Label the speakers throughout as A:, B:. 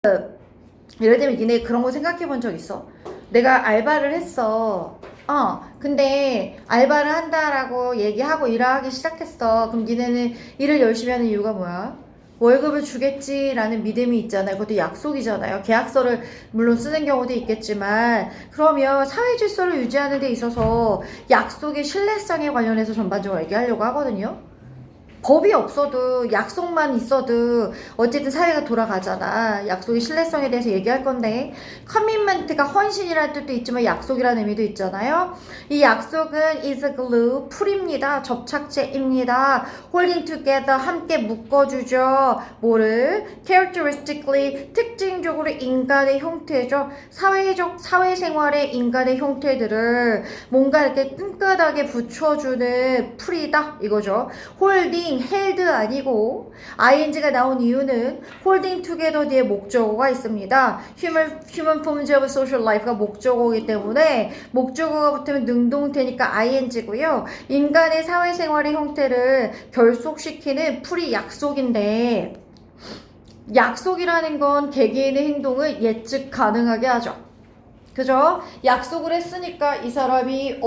A: 예를 들면 니네 그런 거 생각해 본 적 있어? 내가 알바를 했어. 근데 알바를 한다라고 얘기하고 일을 하기 시작했어. 그럼 니네는 일을 열심히 하는 이유가 뭐야? 월급을 주겠지라는 믿음이 있잖아요. 그것도 약속이잖아요. 계약서를 물론 쓰는 경우도 있겠지만, 그러면 사회 질서를 유지하는 데 있어서 약속의 신뢰성에 관련해서 전반적으로 얘기하려고 하거든요. 법이 없어도 약속만 있어도 어쨌든 사회가 돌아가잖아. 약속의 신뢰성에 대해서 얘기할 건데, 커미트먼트가 헌신이라는 뜻도 있지만 약속이라는 의미도 있잖아요. 이 약속은 is a glue, 풀입니다. 접착제입니다. holding together, 함께 묶어주죠. 뭐를? characteristically, 특징적으로 인간의 형태죠. 사회생활의 인간의 형태들을 뭔가 이렇게 끈끈하게 붙여주는 풀이다 이거죠. holding held 아니고 ing가 나온 이유는 holding together 뒤에 목적어가 있습니다. human forms of social life가 목적어이기 때문에 목적어가 붙으면 능동태니까 ing고요. 인간의 사회생활의 형태를 결속시키는 풀이 약속인데, 약속이라는 건 개개인의 행동을 예측 가능하게 하죠. 그죠? 약속을 했으니까 이 사람이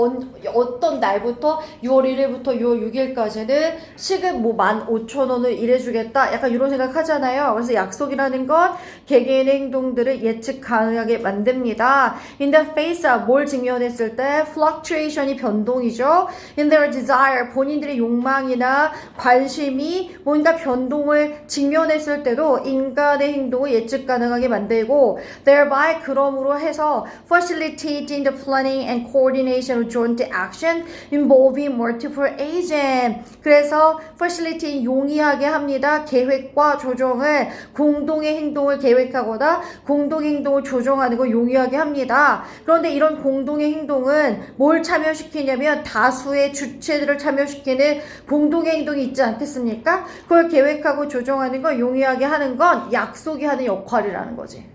A: 어떤 날부터 6월 1일부터 6월 6일까지는 시급 뭐 15,000원을 일해주겠다. 약간 이런 생각 하잖아요. 그래서 약속이라는 건 개개인의 행동들을 예측 가능하게 만듭니다. In the face of 뭘 직면했을 때 fluctuation이 변동이죠. In their desire 본인들의 욕망이나 관심이 뭔가 변동을 직면했을 때도 인간의 행동을 예측 가능하게 만들고 thereby 그럼으로 해서 facilitating the planning and coordination of joint action involving multiple agents. 그래서 facilitate 용이하게 합니다. 계획과 조정을 공동의 행동을 계획하거나 공동의 행동을 조정하는 걸 용이하게 합니다. 그런데 이런 공동의 행동은 뭘 참여시키냐면 다수의 주체들을 참여시키는 공동의 행동이 있지 않겠습니까? 그걸 계획하고 조정하는 걸 용이하게 하는 건 약속이 하는 역할이라는 거지.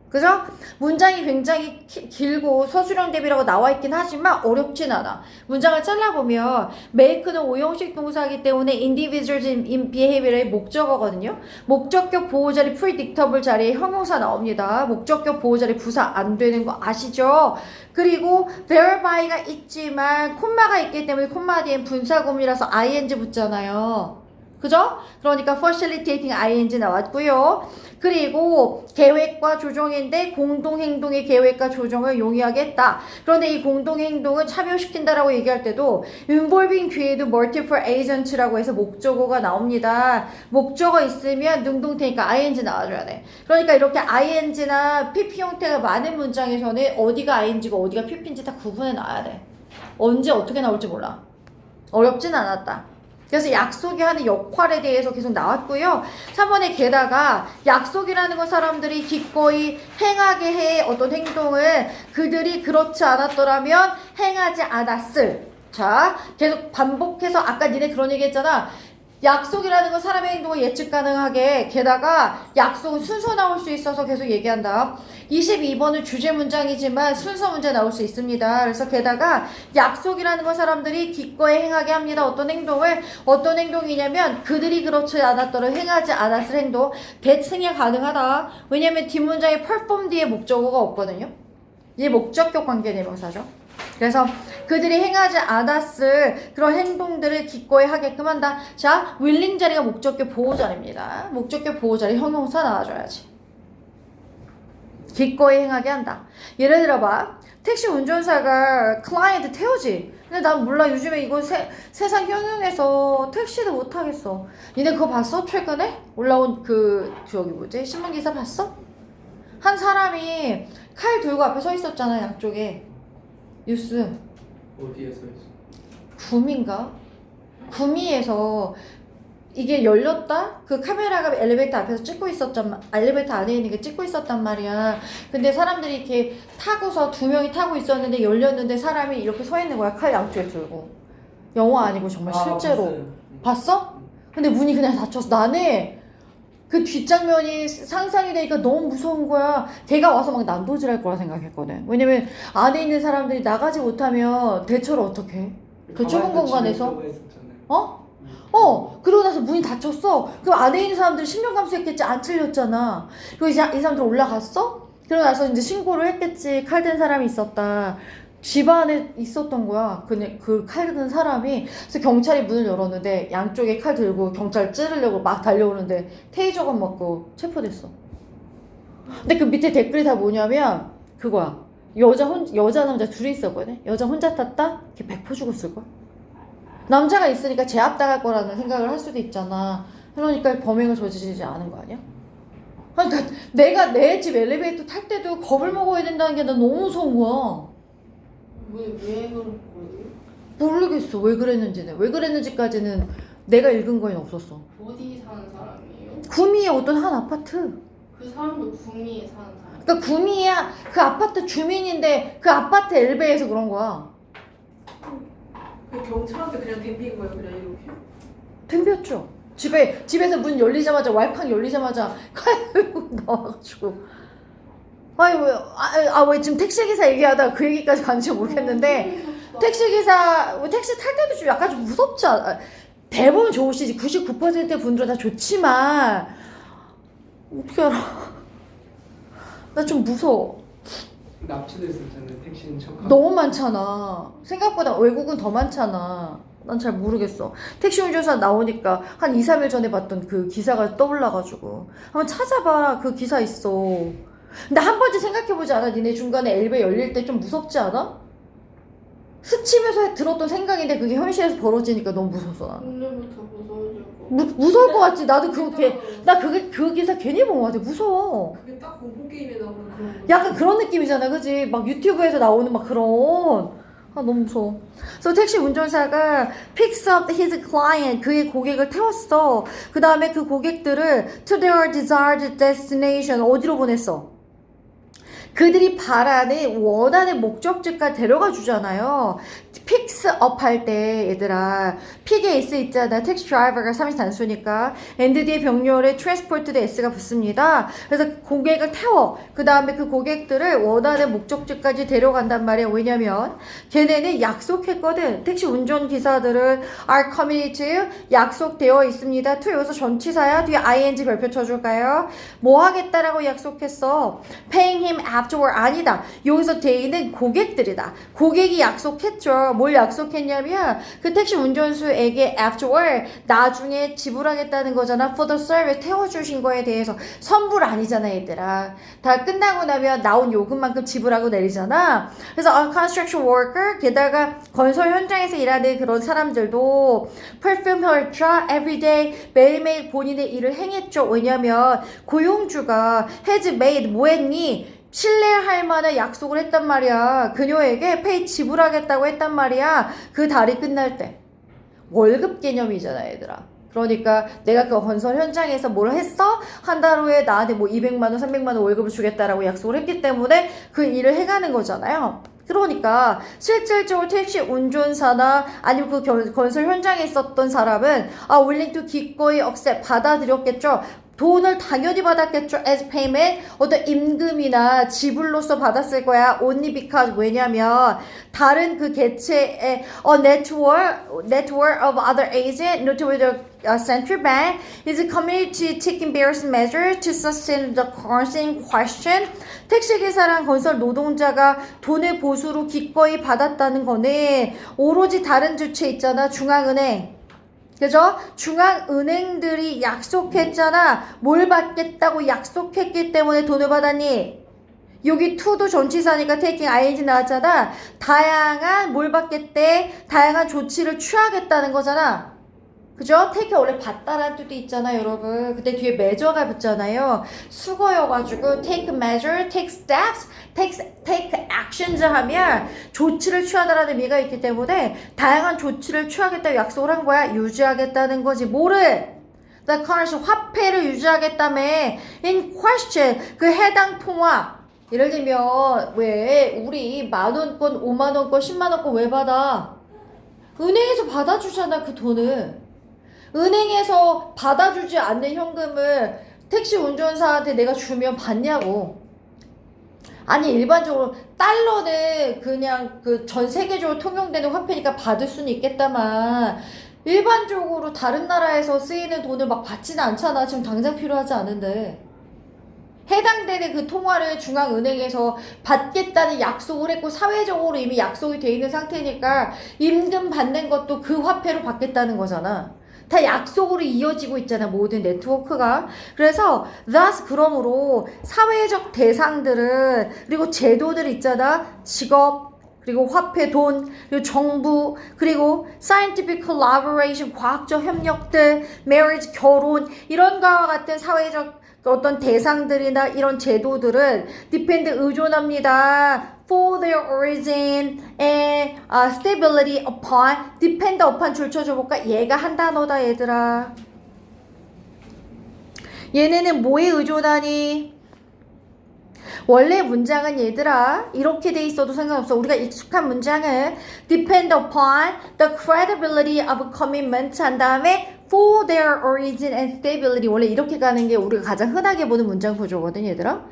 A: 그죠? 문장이 굉장히 길고 서술형 대비라고 나와 있긴 하지만 어렵진 않아. 문장을 잘라보면 make는 오형식 동사이기 때문에 individuals in behavior의 목적어거든요. 목적격 보호자리 predictable 자리에 형용사 나옵니다. 목적격 보호자리 부사 안 되는 거 아시죠? 그리고 thereby가 있지만 콤마가 있기 때문에 콤마 뒤엔 분사구문이라서 ing 붙잖아요. 그죠? 그러니까 facilitating ing 나왔고요. 그리고 계획과 조정인데 공동행동의 계획과 조정을 용이하게 했다. 그런데 이 공동행동을 참여시킨다라고 얘기할 때도 involving 뒤에도 multiple agents라고 해서 목적어가 나옵니다. 목적어 있으면 능동태니까 ing 나와줘야 돼. 그러니까 이렇게 ing나 pp 형태가 많은 문장에서는 어디가 ing고 어디가 pp인지 다 구분해 놔야 돼. 언제 어떻게 나올지 몰라. 어렵진 않았다. 그래서 약속이 하는 역할에 대해서 계속 나왔고요. 3번에 게다가 약속이라는 건 사람들이 기꺼이 행하게 해 어떤 행동을 그들이 그렇지 않았더라면 행하지 않았을. 자, 계속 반복해서 아까 니네 그런 얘기 했잖아. 약속이라는 건 사람의 행동을 예측 가능하게 게다가 약속은 순서 나올 수 있어서 계속 얘기한다. 22번은 주제 문장이지만 순서 문제 나올 수 있습니다. 그래서 게다가 약속이라는 건 사람들이 기꺼이 행하게 합니다. 어떤 행동이냐면 그들이 그렇지 않았더라도 행하지 않았을 행동. 대칭이 가능하다. 왜냐면 뒷문장에 perform 뒤에 목적어가 없거든요. 이게 목적격 관계대명사죠. 그래서 그들이 행하지 않았을 그런 행동들을 기꺼이 하게끔 한다. 자, willing 자리가 목적격 보호자리입니다. 목적격 보호자리 형용사 나와줘야지. 기꺼이 행하게 한다. 예를 들어봐. 택시 운전사가 클라이언트 태우지. 근데 난 몰라. 요즘에 이거 세상 형용해서 택시도 못하겠어. 니네 그거 봤어? 최근에? 올라온 저기 뭐지? 신문기사 봤어? 한 사람이 칼 들고 앞에 서 있었잖아. 양쪽에. 뉴스.
B: 어디에 서 있어?
A: 구미인가? 구미에서 이게 열렸다? 그 카메라가 엘리베이터 앞에서 찍고 엘리베이터 안에 있는 게 찍고 있었단 말이야. 근데 사람들이 이렇게 타고서 2명이 타고 있었는데 열렸는데 사람이 이렇게 서 있는 거야. 칼 양쪽에 들고. 영화 아니고 정말 실제로.
B: 봤어요.
A: 봤어? 근데 문이 그냥 닫혔어. 나는 그 뒷장면이 상상이 되니까 너무 무서운 거야. 걔가 와서 막 난도질할 거라 생각했거든. 왜냐면 안에 있는 사람들이 나가지 못하면 대처를 어떻게 해? 그 좁은 공간에서? 그러고 나서 문이 닫혔어. 그럼 안에 있는 사람들이 신변 감수했겠지. 안 찔렸잖아. 그리고 이제 이 사람들 올라갔어? 그러고 나서 이제 신고를 했겠지. 칼 든 사람이 있었다. 집 안에 있었던 거야. 그 칼 든 사람이. 그래서 경찰이 문을 열었는데 양쪽에 칼 들고 경찰 찌르려고 막 달려오는데 테이저건 맞고 체포됐어. 근데 그 밑에 댓글이 다 뭐냐면 그거야. 여자 남자 둘이 있었거든. 여자 혼자 탔다? 걔 100% 죽었을걸? 남자가 있으니까 제압당할 거라는 생각을 할 수도 있잖아. 그러니까 범행을 저지르지 않은 거 아니야? 그러니까 내가 내 집 엘리베이터 탈 때도 겁을 먹어야 된다는 게 난 너무 무서운 거야.
C: 왜 그런 거예요?
A: 모르겠어. 왜 그랬는지는. 왜 그랬는지까지는 내가 읽은 거에는 없었어.
C: 어디 사는 사람이에요?
A: 구미의 어떤 한 아파트.
C: 그 사람도 구미에 사는 사람.
A: 그러니까 구미야 그 아파트 주민인데 그 아파트 엘베에서 그런 거야.
D: 그 경찰한테 그냥 덤빈 거예요, 그냥 이렇게?
A: 덤볐죠. 집에서 문 열리자마자 왈칵 열리자마자 칼 들고 나와가지고 왜 지금 택시기사 얘기하다가 그 얘기까지 간지 모르겠는데 택시 탈 때도 좀 약간 좀 무섭지 않아? 대부분 좋으시지. 99%의 분들은 다 좋지만 어떻게 알아? 나 좀 무서워.
B: 납치됐었잖아요. 택시인 척하고.
A: 너무 많잖아. 생각보다 외국은 더 많잖아. 난 잘 모르겠어. 택시 운전사 나오니까 한 2, 3일 전에 봤던 그 기사가 떠올라가지고 한번 찾아봐. 그 기사 있어. 근데 한 번쯤 생각해보지 않아? 니네 중간에 엘베 열릴 때 좀 무섭지 않아? 스치면서 들었던 생각인데 그게 현실에서 벌어지니까 너무 무서웠어. 난.
C: 오늘부터 무서워지고.
A: 무서울 것 같지? 나도 그 기사 괜히 본 것 같아. 무서워.
D: 그게 딱 공포 게임에 나오는 그런 거.
A: 약간 그런 느낌이잖아, 그지? 막 유튜브에서 나오는 막 그런. 너무 무서워. 그래서 택시 운전사가 picks up his client, 그의 고객을 태웠어. 그 다음에 그 고객들을 to their desired destination, 어디로 보냈어? 그들이 바라는 원하는 목적지까지 데려가 주잖아요. 픽스 업 할 때 얘들아 픽에 S 있잖아. 택시 드라이버가 3인 단수니까 and 뒤에 병렬에 트랜스포트도 S가 붙습니다. 그래서 고객을 태워. 그 다음에 그 고객들을 원하는 목적지까지 데려간단 말이야. 왜냐면 걔네는 약속했거든. 택시 운전기사들은 are committed to 약속되어 있습니다. to 여기서 전치사야. 뒤에 ing 별표 쳐줄까요? 뭐 하겠다라고 약속했어. paying him afterward 아니다. 여기서 데이는 고객들이다. 고객이 약속했죠. 뭘 약속했냐면 그 택시 운전수에게 afterward 나중에 지불하겠다는 거잖아. for the service 태워주신 거에 대해서 선불 아니잖아 얘들아. 다 끝나고 나면 나온 요금만큼 지불하고 내리잖아. 그래서 a construction worker 게다가 건설 현장에서 일하는 그런 사람들도 perform her job every day 매일매일 본인의 일을 행했죠. 왜냐면 고용주가 has made 뭐 했니? 신뢰할 만한 약속을 했단 말이야. 그녀에게 페이 지불하겠다고 했단 말이야. 그 달이 끝날 때. 월급 개념이잖아 얘들아. 그러니까 내가 그 건설 현장에서 뭘 했어? 한 달 후에 나한테 뭐 200만 원, 300만 원 월급을 주겠다라고 약속을 했기 때문에 그 일을 해가는 거잖아요. 그러니까 실질적으로 택시 운전사나 아니면 그 건설 현장에 있었던 사람은 willing to 기꺼이 accept 받아들였겠죠. 돈을 당연히 받았겠죠. as payment 어떤 임금이나 지불로서 받았을 거야. only because 왜냐면 다른 그 개체의 network of other agents, notably the central bank, is committed to taking various measures to sustain the costs in question. 택시기사랑 건설 노동자가 돈을 보수로 기꺼이 받았다는 거는 오로지 다른 주체 있잖아. 중앙은행. 그죠? 중앙은행들이 약속했잖아. 뭘 받겠다고 약속했기 때문에 돈을 받았니? 여기 to도 전치사니까 taking ing 나왔잖아. 다양한 뭘 받겠대? 다양한 조치를 취하겠다는 거잖아. 그죠? take 원래 받다라는 뜻도 있잖아 여러분. 근데 뒤에 measure가 붙잖아요. 수거여가지고 take measure, take steps, take actions 하면 조치를 취하다라는 의미가 있기 때문에 다양한 조치를 취하겠다고 약속을 한 거야. 유지하겠다는 거지. 뭐를? The currency, 화폐를 유지하겠다며. in question, 그 해당 통화. 예를 들면 왜 우리 만원권, 5만원권, 10만원권 왜 받아? 은행에서 받아주잖아 그 돈을. 은행에서 받아주지 않는 현금을 택시 운전사한테 내가 주면 받냐고. 아니 일반적으로 달러는 그냥 그 전 세계적으로 통용되는 화폐니까 받을 수는 있겠다만 일반적으로 다른 나라에서 쓰이는 돈을 막 받지는 않잖아. 지금 당장 필요하지 않은데. 해당되는 그 통화를 중앙은행에서 받겠다는 약속을 했고 사회적으로 이미 약속이 돼 있는 상태니까 임금 받는 것도 그 화폐로 받겠다는 거잖아. 다 약속으로 이어지고 있잖아, 모든 네트워크가. 그래서 thus 그러므로 사회적 대상들은 그리고 제도들 있잖아. 직업, 그리고 화폐, 돈, 그리고 정부, 그리고 scientific collaboration, 과학적 협력들, marriage, 결혼, 이런 거와 같은 사회적 어떤 대상들이나 이런 제도들은 depend, 의존합니다. for their origin and stability upon, depend upon 줄 쳐줘볼까? 얘가 한 단어다, 얘들아. 얘네는 뭐에 의존하니? 원래 문장은 얘들아 이렇게 돼 있어도 상관없어. 우리가 익숙한 문장은 depend upon the credibility of commitment 한 다음에 for their origin and stability. 원래 이렇게 가는 게 우리가 가장 흔하게 보는 문장 구조거든, 얘들아.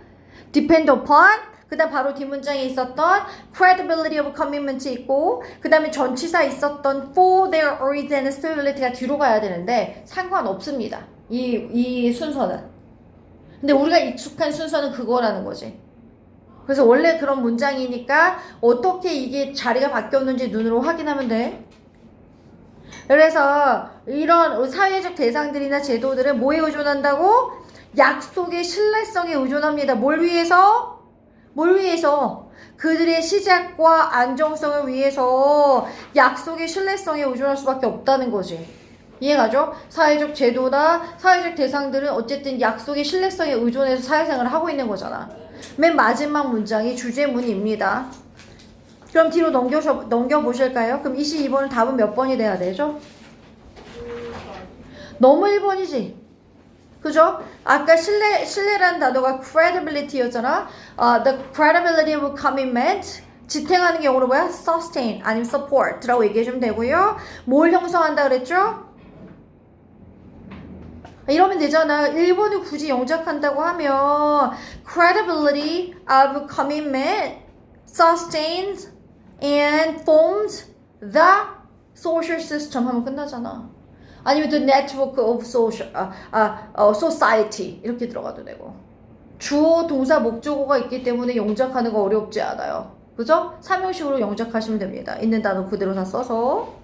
A: depend upon, 그 다음 바로 뒷문장에 있었던 credibility of commitment 있고, 그 다음에 전치사 있었던 for their origin and stability가 뒤로 가야 되는데 상관없습니다, 이 순서는. 근데 우리가 익숙한 순서는 그거라는 거지. 그래서 원래 그런 문장이니까 어떻게 이게 자리가 바뀌었는지 눈으로 확인하면 돼. 그래서 이런 사회적 대상들이나 제도들은 뭐에 의존한다고? 약속의 신뢰성에 의존합니다. 뭘 위해서? 뭘 위해서? 그들의 시작과 안정성을 위해서 약속의 신뢰성에 의존할 수밖에 없다는 거지. 이해가죠? 사회적 제도나 사회적 대상들은 어쨌든 약속의 신뢰성에 의존해서 사회생활을 하고 있는 거잖아. 맨 마지막 문장이 주제문입니다. 그럼 뒤로 넘겨보실까요? 그럼 22번은 답은 몇 번이 돼야 되죠? 너무 1번이지? 그죠? 아까 신뢰라는 단어가 credibility였잖아. The credibility of commitment. 지탱하는 경우로 뭐야? sustain 아니면 support라고 얘기해주면 되고요. 뭘 형성한다 그랬죠? 이러면 되잖아. 1번을 굳이 영작한다고 하면 credibility of commitment sustains and forms the social system 하면 끝나잖아. 아니면 the network of society 이렇게 들어가도 되고. 주어, 동사, 목적어가 있기 때문에 영작하는 거 어렵지 않아요. 그죠? 3형식으로 영작하시면 됩니다. 있는 단어 그대로 다 써서.